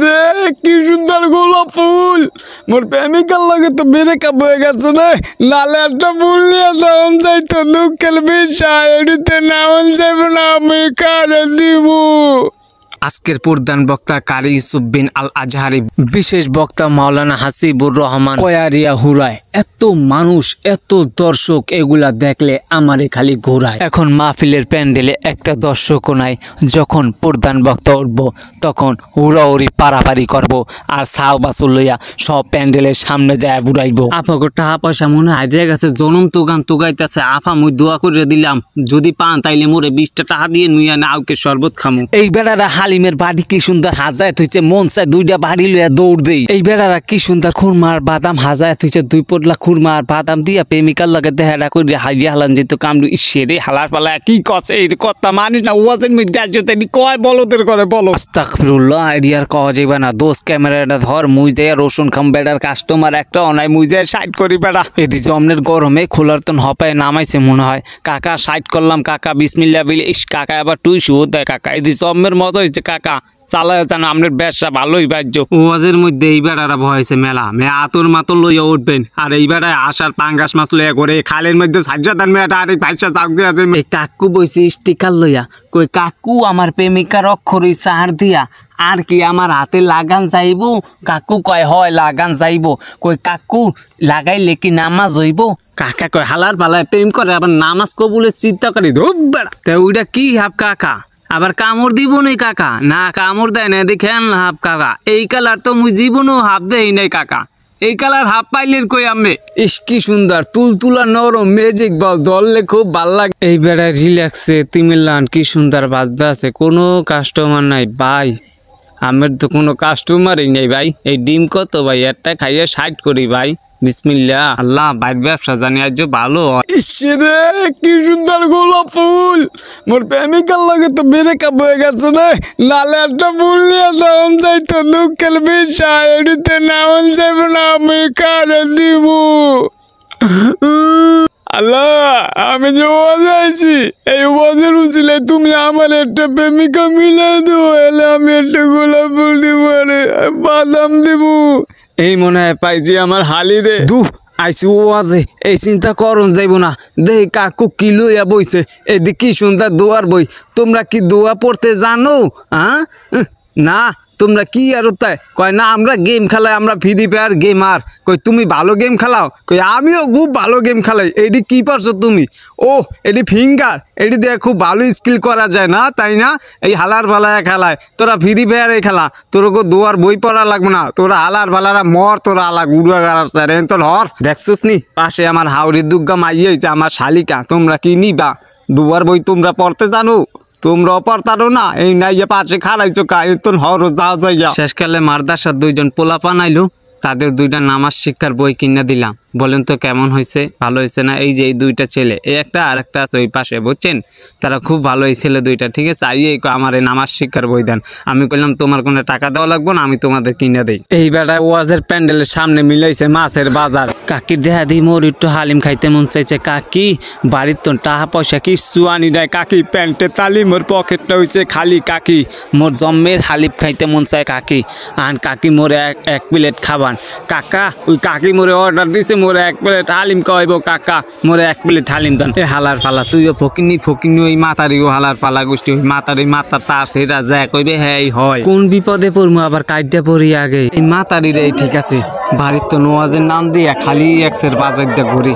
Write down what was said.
রে কি সুন্দর গোলাপ ফুল মোর প্রেমিকার লগে তো ব্রেকআপ হয়ে গেছে রে নালে একটা ফুল নিয়ে যাওন যাইতো লোকের বিষয় এডিতে নাওন যাইব না আমি কারে দিব। আজকের প্রধান বক্তা কারি ইউসুফ বিন আল আজহারি, বিশেষ বক্তা মাওলানা হাসিবুর রহমান কয়ারিয়া হুরায়। এত মানুষ এত দর্শক এগুলা দেখলে আমারে খালি ঘোরায়। এখন মাহফিলের প্যান্ডেলে একটা দর্শকও নাই। যখন প্রধান বক্তা উঠব তখন হুড়াহুড়ি পারাপারি করব আর সাও বাসুল লইয়া সব প্যান্ডেলের সামনে যায় বুড়াইব। আপাকে টাকা পয়সা মনে হাইরে গেছে, জনম তোগান তোগাইতেছে। আপা মুই দোয়া করে দিলাম যদি পান তাইলে মোরে 20টা টাকা দিয়ে নুইয়া না আউকে শরবত খামু। এই বেড়ারা হালিমের বাড়ি কি সুন্দর হাজায় থইছে, মন চায় 2টা বাড়ি লইয়া দৌড় দেই। এই বেড়ারা কি সুন্দর খুরমার বাদাম হাজায় থইছে, 2 পোটলা খুরমার বাদাম দিয়া প্রেমিকার লগে দেহাটা করে হাইয়া হালান যেত কামড়ু ইসেরে হালার পালা কি কছে এই কথা মানুষ না ওয়াজের মধ্যে আসতে কয় বলদের করে বলো। আস্তাগফিরুল্লাহ, এরিয়ার কওয়া যাইবা না দোস্ত, ক্যামেরাটা ধর মুই যাই রসুন খাম। বেড়ার কাস্টমার একটা অনাই মুই যাই সাইড করি বেড়া। এদি জমনের গরমে খোলার তন হপায় নামাইছে মনে হয়। কাকা সাইড করলাম, কাকা বিসমিল্লাহ বিল ইস, কাকা আবার টুই শুও দেয়। কাকা এদি জমের মজা হয়েছে কাকা, চালায় জানো আপনার ব্যবসা ভালোই বাজ্য। ওয়াজের মধ্যে এই বেড়ারা ভয়েছে মেলা মে আতর মাতর লইয়া উঠবেন। আর এই বেড়ায় আসার পাঙ্গাস মাছ লইয়া করে খালের মধ্যে সাজ্জাদান মেয়েটা আর এই পয়সা চাকছে আছে। এই কাকু বইছে স্টিকার লইয়া, কই কাকু আমার প্রেমিকার অক্ষরই চার দিয়া আর কি আমার হাতে লাগান যাইব। কাকু কয় হয় লাগান যাইব। কই কাকু লাগাইলে কি নামাজ হইব? কাকা কয় হালার পালায় প্রেম করে আবার নামাজ কবুলের চিন্তা করি ধুপ বেড়া। তা ওইটা কি হাব কাকা আবার কামড় দিব নাই কাকা? না কামড় দেয় না, দেখেন হাফ কাকা। এই কালার তো মুই জীবনও হাফ দেই নাই কাকা। এই কালার হাফ পাইলেন কই আমি? ইস কি সুন্দর তুলতুলা নরম ম্যাজিক বল ধরলে খুব ভাল লাগে। এই বেড়ায় রিল্যাক্সে তিমিল্লান কি সুন্দর বাজদা আছে, কোনো কাস্টমার নাই ভাই। আমের তো কোনো কাস্টমারই নেই ভাই। এই ডিম কত ভাই? একটা খাইয়ে 60 করি ভাই। বিসমিল্লাহ, আল্লাহ বাইর ব্যবসা জানি আজ ভালো। ইসরে কি সুন্দর গোলাপ ফুল মোর প্রেমিকার লগে তো ব্রেকআপ হয়ে গেছে রে নালে একটা ফুল নিয়ে যাওন যাইতো লোকের বিষয় এডিতে নাওন যাইব না আমি কারে দিব। আল্লাহ আমি যে ওয়াজে আইছি এই ওয়াজের উচিলে তুমি আমার একটা প্রেমিকা মিলে দিও, এলে আমি একটা গোলাপ ফুল দিব আরে বাদাম দিব। এই মনে হয় পাইছি আমার হালি রে। দু আইসি ওয়াজে এই চিন্তা করন যাইব না। দেখ কাকু কি লইয়া বইছে, এদিক কি সুন্দর দোয়ার বই। তোমরা কি দোয়া পড়তে জানো? হ্যাঁ না তোমরা কি আর তাই কয় না আমরা গেম খেলাই, আমরা ফ্রি ফায়ার গেমার। কই তুমি ভালো গেম খেলাও? কই আমিও খুব ভালো গেম খেলাই। এটি কি পারছো তুমি? ও এটি ফিঙ্গার, এটি দিয়ে খুব ভালো স্কিল করা যায় না তাই না? এই হালার ভালায় খেলায় তোরা ফ্রি ফায়ারে খেলা, তোর দোয়ার বই পড়া লাগবে না। তোরা হালার ভালারা মর, তোরা আলাগ উড়া গাড়ার চার তোর হর। দেখছোস নি পাশে আমার হাওড়ি দুর্গা মাইয়েছে আমার শালিকা। তোমরা কি নিবা দুয়ার বই? তোমরা পড়তে জানো? তোমরা অপারতারো না। এই নাই পাশে খারাইছো কায়তন হর যাও যাইয়া। শেষকালে মারদাসার 2জন পোলাপান আইলো, তাদের 2টা নামাজ শিক্ষার বই কিনে দিলাম। বলেন তো কেমন হয়েছে? ভালো হয়েছে না? এই যে এই 2টা ছেলে, এই একটা আর একটা আছে ওই পাশে, বুঝছেন? তারা খুব ভালো এই ছেলে 2টা, ঠিক আছে? আইয়ে আমার এই নামাজ শিক্ষার বই দেন। আমি কইলাম তোমার কোনো টাকা দেওয়া লাগবে না, আমি তোমাদের কিনে দেই। এই বেড়া ওয়াজের প্যান্ডেলের সামনে মিলাইছে মাছের বাজার। কাকির দেহা দিই মোর একটু হালিম খাইতে মন চাইছে। কাকি বাড়ির তো টাকা পয়সা কিছু আনি নাই। কাকি প্যান্টে তালি মোর পকেটটা হয়েছে খালি। কাকি মোর জম্মের হালিম খাইতে মন চায় কাকি। আর কাকি মোরে এক প্লেট খাবান। কাকা ওই কাকি মোরে অর্ডার দিছে মোরে 1 প্লেট হালিম খাওয়াইব। কাকা মোরে 1 প্লেট হালিম দেন। এ হালার পালা তুইও ফকিনি ওই মাতারিও হালার পালা গোষ্ঠী। ওই মাতার তার সেটা যা কইবে হ্যাঁ হয়। কোন বিপদে পড়মু আবার কাইডা পড়ি আগে। এই মাতারির এই ঠিক আছে, বাড়ির তো নোয়াজের নাম দিয়া খালি এক্সের বাজার দিয়ে ঘুরি।